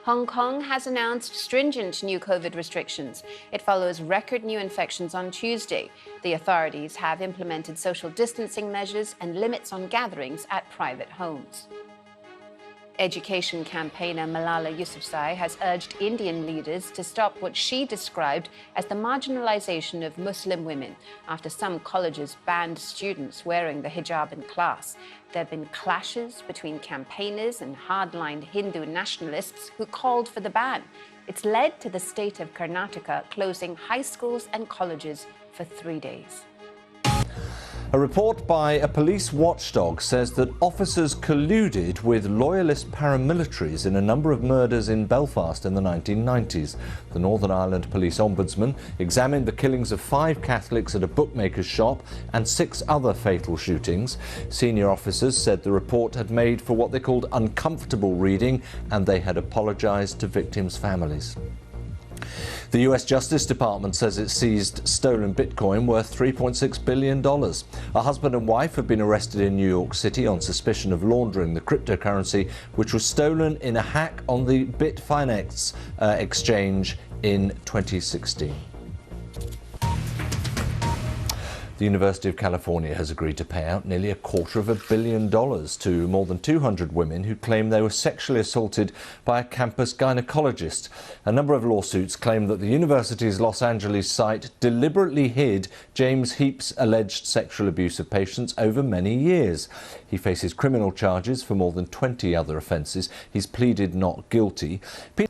Hong Kong has announced stringent new COVID restrictions. It follows record new infections on Tuesday. The authorities have implemented social distancing measures and limits on gatherings at private homes. Education campaigner Malala Yousafzai has urged Indian leaders to stop what she described as the marginalization of Muslim women after some colleges banned students wearing the hijab in class. There have been clashes between campaigners and hardline Hindu nationalists who called for the ban. It's led to the state of Karnataka closing high schools and colleges for 3 days. A report by a police watchdog says that officers colluded with loyalist paramilitaries in a number of murders in Belfast in the 1990s. The Northern Ireland Police Ombudsman examined the killings of 5 Catholics at a bookmaker's shop and 6 other fatal shootings. Senior officers said the report had made for what they called uncomfortable reading, and they had apologised to victims' families. The US Justice Department says it seized stolen Bitcoin worth $3.6 billion. A husband and wife have been arrested in New York City on suspicion of laundering the cryptocurrency, which was stolen in a hack on the Bitfinex exchange in 2016. The University of California has agreed to pay out nearly $250 million to more than 200 women who claim they were sexually assaulted by a campus gynecologist. A number of lawsuits claim that the university's Los Angeles site deliberately hid James Heap's alleged sexual abuse of patients over many years. He faces criminal charges for more than 20 other offences. He's pleaded not guilty.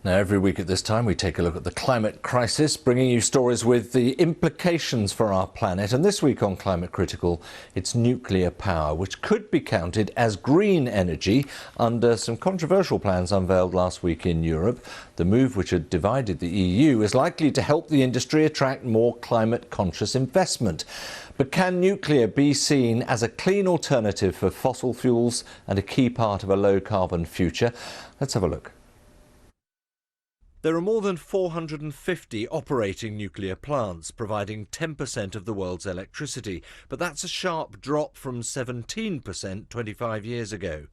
Now, every week at this time, we take a look at the climate crisis, bringing you stories with the implications for our planet. And this week on Climate Critical, it's nuclear power, which could be counted as green energy under some controversial plans unveiled last week in Europe. The move, which had divided the EU, is likely to help the industry attract more climate-conscious investment. But can nuclear be seen as a clean alternative for fossil fuels and a key part of a low-carbon future? Let's have a look. There are more than 450 operating nuclear plants, providing 10% of the world's electricity. But that's a sharp drop from 17% 25 years ago.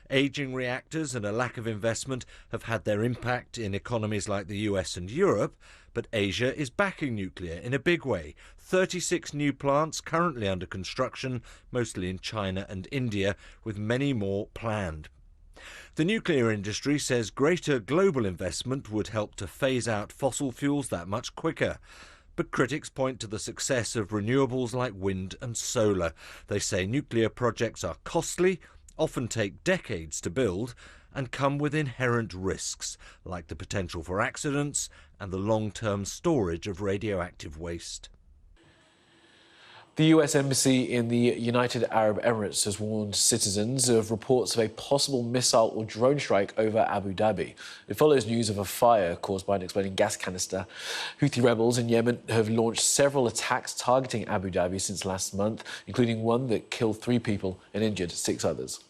Ageing reactors and a lack of investment have had their impact in economies like the US and Europe, but Asia is backing nuclear in a big way. 36 new plants currently under construction, mostly in China and India, with many more planned. The nuclear industry says greater global investment would help to phase out fossil fuels that much quicker. But critics point to the success of renewables like wind and solar. They say nuclear projects are costly, often take decades to build, and come with inherent risks, like the potential for accidents and the long-term storage of radioactive waste. The US Embassy in the United Arab Emirates has warned citizens of reports of a possible missile or drone strike over Abu Dhabi. It follows news of a fire caused by an exploding gas canister. Houthi rebels in Yemen have launched several attacks targeting Abu Dhabi since last month, including one that killed 3 people and injured 6 others.